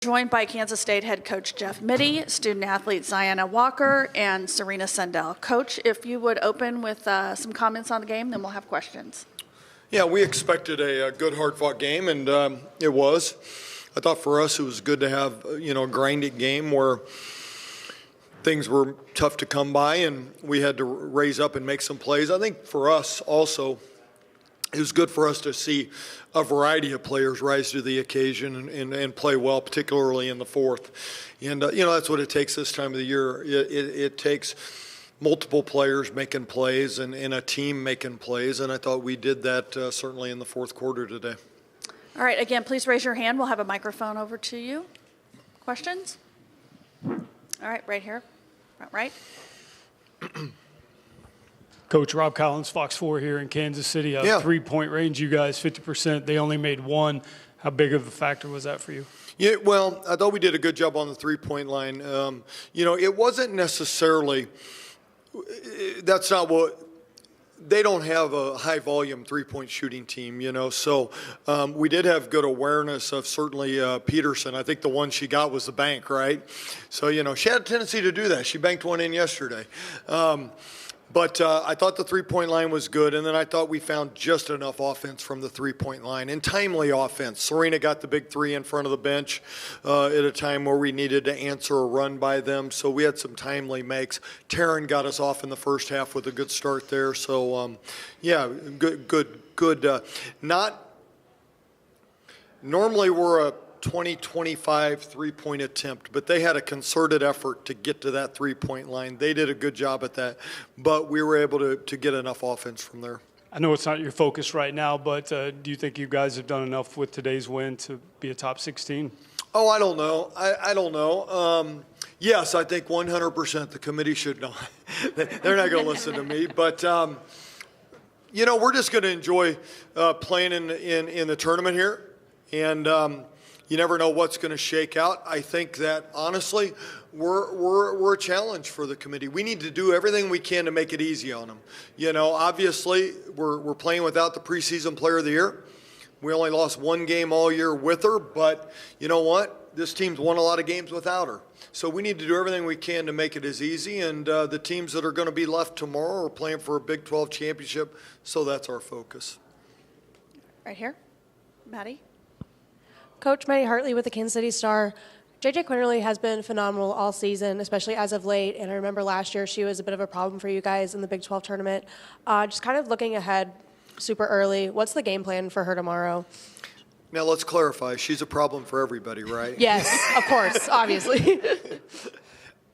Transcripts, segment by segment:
Joined by Kansas State head coach Jeff Mittie, student athlete Zy Walker, and Serena Sundell. Coach, if you would open with some comments on the game, then we'll have questions. Yeah, we expected a good, hard-fought game, and it was. I thought for us it was good to have a grinding game where things were tough to come by, and we had to raise up and make some plays. I think for us also, it was good for us to see a variety of players rise to the occasion and play well, particularly in the fourth. And, that's what it takes this time of the year. It takes multiple players making plays and a team making plays, and I thought we did that certainly in the fourth quarter today. All right, again, please raise your hand. We'll have a microphone over to you. Questions? All right, right here. Right. Coach Rob Collins, Fox 4 here in Kansas City. Three-point range, you guys, 50%. They only made one. How big of a factor was that for you? Yeah, well, I thought we did a good job on the three-point line. It wasn't necessarily – that's not what – they don't have a high-volume three-point shooting team, So we did have good awareness of certainly Peterson. I think the one she got was the bank, right? So, she had a tendency to do that. She banked one in yesterday. But I thought the three-point line was good, and then I thought we found just enough offense from the three-point line and timely offense. Serena got the big three in front of the bench at a time where we needed to answer a run by them, so we had some timely makes. Taryn got us off in the first half with a good start there, so good. Not normally we're a 20-25 three-point attempt, but they had a concerted effort to get to that three-point line. They did a good job at that, but we were able to get enough offense from there. I know it's not your focus right now, but do you think you guys have done enough with today's win to be a top 16? Oh, I don't know. I don't know. Yes, I think 100% the committee should know. They're not going to listen to me, but we're just going to enjoy playing in the tournament here, and you never know what's going to shake out. I think that, honestly, we're a challenge for the committee. We need to do everything we can to make it easy on them. Obviously, we're playing without the preseason player of the year. We only lost one game all year with her, but you know what? This team's won a lot of games without her. So we need to do everything we can to make it as easy, and the teams that are going to be left tomorrow are playing for a Big 12 championship, so that's our focus. Right here. Maddie. Coach Mittie Hartley with the Kansas City Star. JJ Quinterly has been phenomenal all season, especially as of late. And I remember last year she was a bit of a problem for you guys in the Big 12 tournament. Just kind of looking ahead super early, what's the game plan for her tomorrow? Now, let's clarify. She's a problem for everybody, right? Yes, of course, obviously.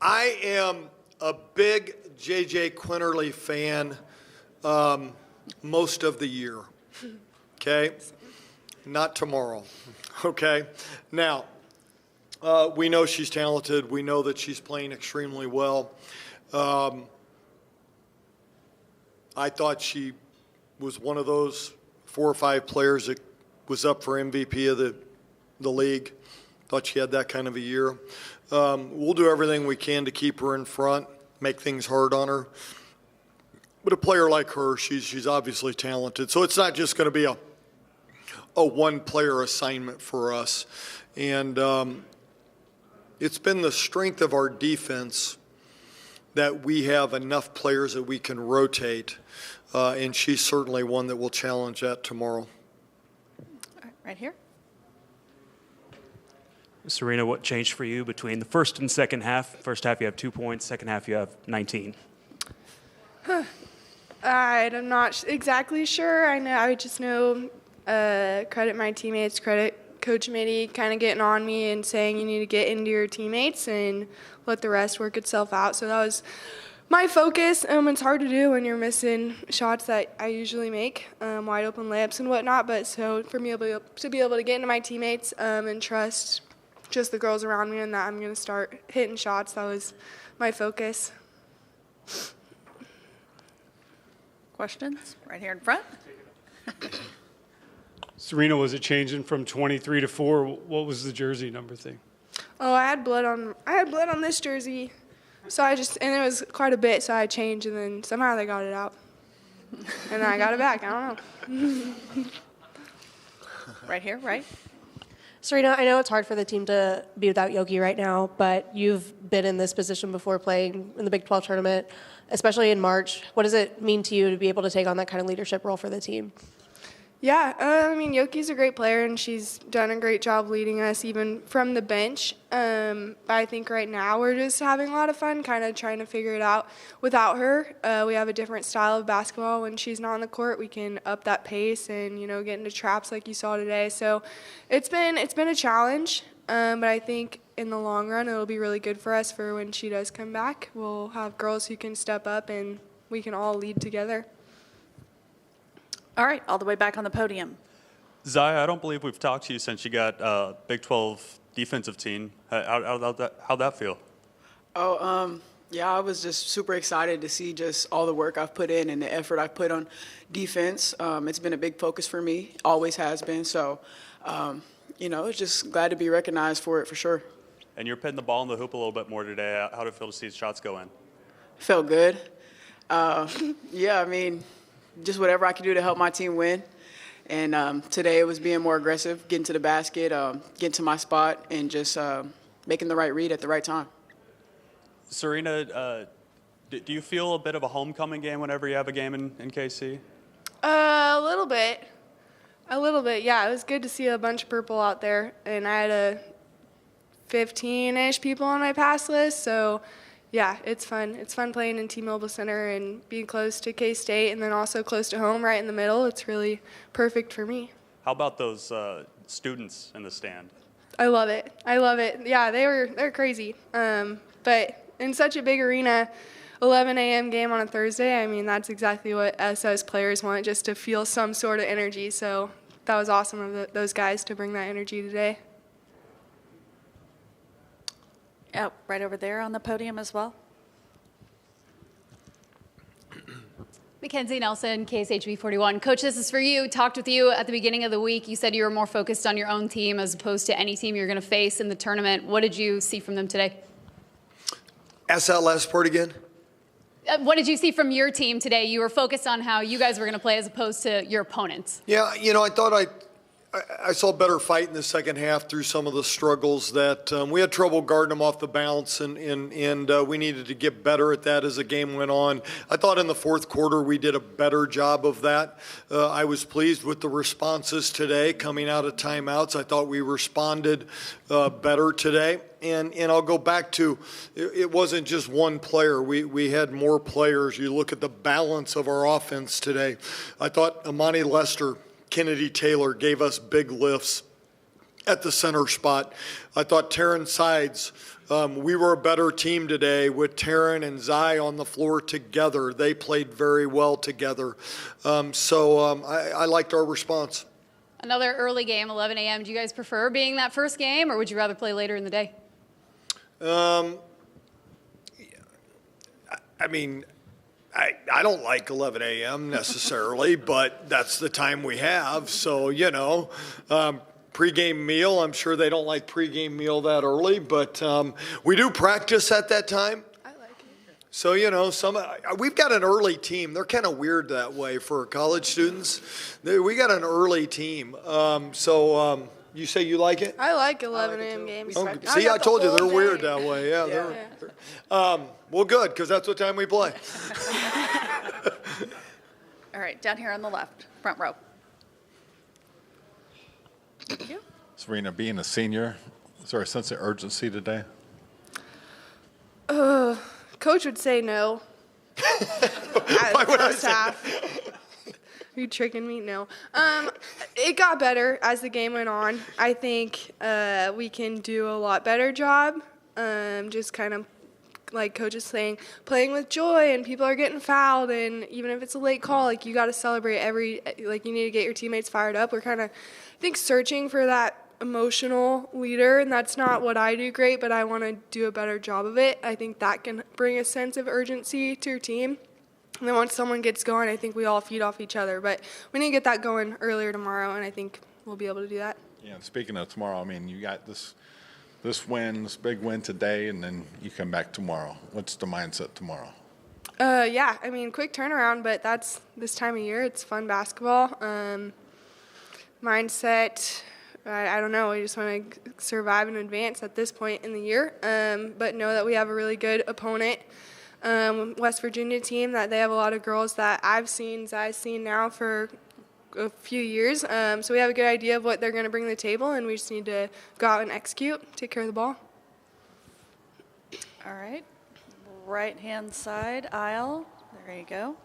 I am a big JJ Quinterly fan most of the year, okay? Not tomorrow. Okay. Now, we know she's talented. We know that she's playing extremely well. I thought she was one of those 4 or 5 players that was up for MVP of the league. Thought she had that kind of a year. We'll do everything we can to keep her in front, make things hard on her. But a player like her, she's obviously talented. So it's not just going to be a one-player assignment for us. And it's been the strength of our defense that we have enough players that we can rotate, and she's certainly one that will challenge that tomorrow. Right here. Serena, what changed for you between the first and second half? First half you have 2 points, second half you have 19. I'm not exactly sure. I just know credit my teammates, credit Coach Mittie kind of getting on me and saying you need to get into your teammates and let the rest work itself out. So that was my focus. It's hard to do when you're missing shots that I usually make, wide open layups and whatnot. But so for me to be able to get into my teammates and trust just the girls around me and that I'm going to start hitting shots, that was my focus. Questions? Right here in front. Serena, was it changing from 23 to 4? What was the jersey number thing? Oh, I had blood on this jersey, so and it was quite a bit, so I changed, and then somehow they got it out, and then I got it back. I don't know. Right here, right? Serena, I know it's hard for the team to be without Yogi right now, but you've been in this position before playing in the Big 12 tournament, especially in March. What does it mean to you to be able to take on that kind of leadership role for the team? Yeah, I mean, Yoki's a great player, and she's done a great job leading us even from the bench. But I think right now we're just having a lot of fun kind of trying to figure it out without her. We have a different style of basketball. When she's not on the court, we can up that pace and, get into traps like you saw today. So it's been a challenge, but I think in the long run it'll be really good for us for when she does come back. We'll have girls who can step up, and we can all lead together. All right, all the way back on the podium. Zy, I don't believe we've talked to you since you got Big 12 defensive team. How'd that feel? Yeah, I was just super excited to see just all the work I've put in and the effort I've put on defense. It's been a big focus for me, always has been. So, it's just glad to be recognized for it for sure. And you're putting the ball in the hoop a little bit more today. How did it feel to see shots go in? Felt good. Just whatever I could do to help my team win. And today it was being more aggressive, getting to the basket, getting to my spot, and just making the right read at the right time. Serena, do you feel a bit of a homecoming game whenever you have a game in KC? A little bit, yeah. It was good to see a bunch of purple out there, and I had a 15-ish people on my pass list, so yeah, it's fun. It's fun playing in T-Mobile Center and being close to K-State and then also close to home right in the middle. It's really perfect for me. How about those students in the stand? I love it. Yeah, they're crazy. But in such a big arena, 11 a.m. game on a Thursday, I mean, that's exactly what us as players want, just to feel some sort of energy. So that was awesome of those guys to bring that energy today. Oh, right over there on the podium as well. Mackenzie Nelson, KSHB 41. Coach, this is for you. Talked with you at the beginning of the week. You said you were more focused on your own team as opposed to any team you're going to face in the tournament. What did you see from them today? Ask that last part again. What did you see from your team today? You were focused on how you guys were going to play as opposed to your opponents. Yeah, I thought I saw better fight in the second half through some of the struggles that we had trouble guarding them off the bounce, and we needed to get better at that as the game went on. I thought in the fourth quarter we did a better job of that. I was pleased with the responses today coming out of timeouts. I thought we responded better today. And I'll go back to, it wasn't just one player. We had more players. You look at the balance of our offense today. I thought Amani Lester, Kennedy Taylor gave us big lifts at the center spot. I thought Taryn Sides, we were a better team today with Taryn and Zy on the floor together. They played very well together. I liked our response. Another early game, 11 a.m. Do you guys prefer being that first game, or would you rather play later in the day? I don't like 11 a.m. necessarily, but that's the time we have. So, pregame meal, I'm sure they don't like pregame meal that early, but we do practice at that time. I like it. So, we've got an early team. They're kind of weird that way for college students. We got an early team. You say you like it? I like 11 a.m. games. Oh, see, I told you they're weird that way. Yeah. Well, good, because that's what time we play. All right, down here on the left, front row. Thank you. Serena, being a senior, is there a sense of urgency today? Coach would say no. Why would I say half. Are you tricking me? No. It got better as the game went on. I think we can do a lot better job. Just kind of like Coach is saying, playing with joy, and people are getting fouled, and even if it's a late call, you got to celebrate you need to get your teammates fired up. We're kind of, I think, searching for that emotional leader, and that's not what I do great, but I want to do a better job of it. I think that can bring a sense of urgency to your team. And then once someone gets going, I think we all feed off each other. But we need to get that going earlier tomorrow, and I think we'll be able to do that. Yeah, and speaking of tomorrow, you got this big win today, and then you come back tomorrow. What's the mindset tomorrow? Quick turnaround, but that's this time of year. It's fun basketball. Mindset, I don't know. We just want to survive and advance at this point in the year, but know that we have a really good opponent, West Virginia team, that they have a lot of girls that I've seen now for a few years. So we have a good idea of what they're going to bring to the table, and we just need to go out and execute, take care of the ball. All right. Right-hand side aisle. There you go.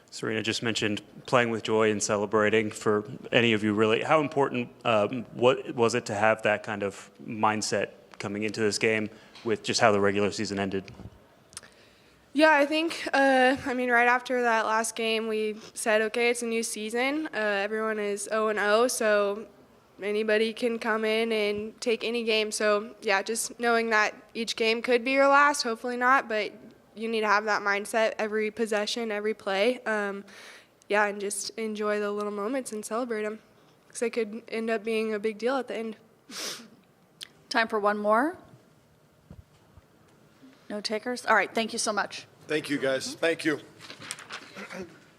Serena just mentioned playing with joy and celebrating. For any of you, really, how important what was it to have that kind of mindset coming into this game with just how the regular season ended? Yeah, I think, right after that last game, we said, okay, it's a new season. Everyone is 0-0, so anybody can come in and take any game. So, yeah, just knowing that each game could be your last, hopefully not, but you need to have that mindset every possession, every play. And just enjoy the little moments and celebrate them, because they could end up being a big deal at the end. Time for one more. No takers? All right, thank you so much. Thank you, guys. Thank you.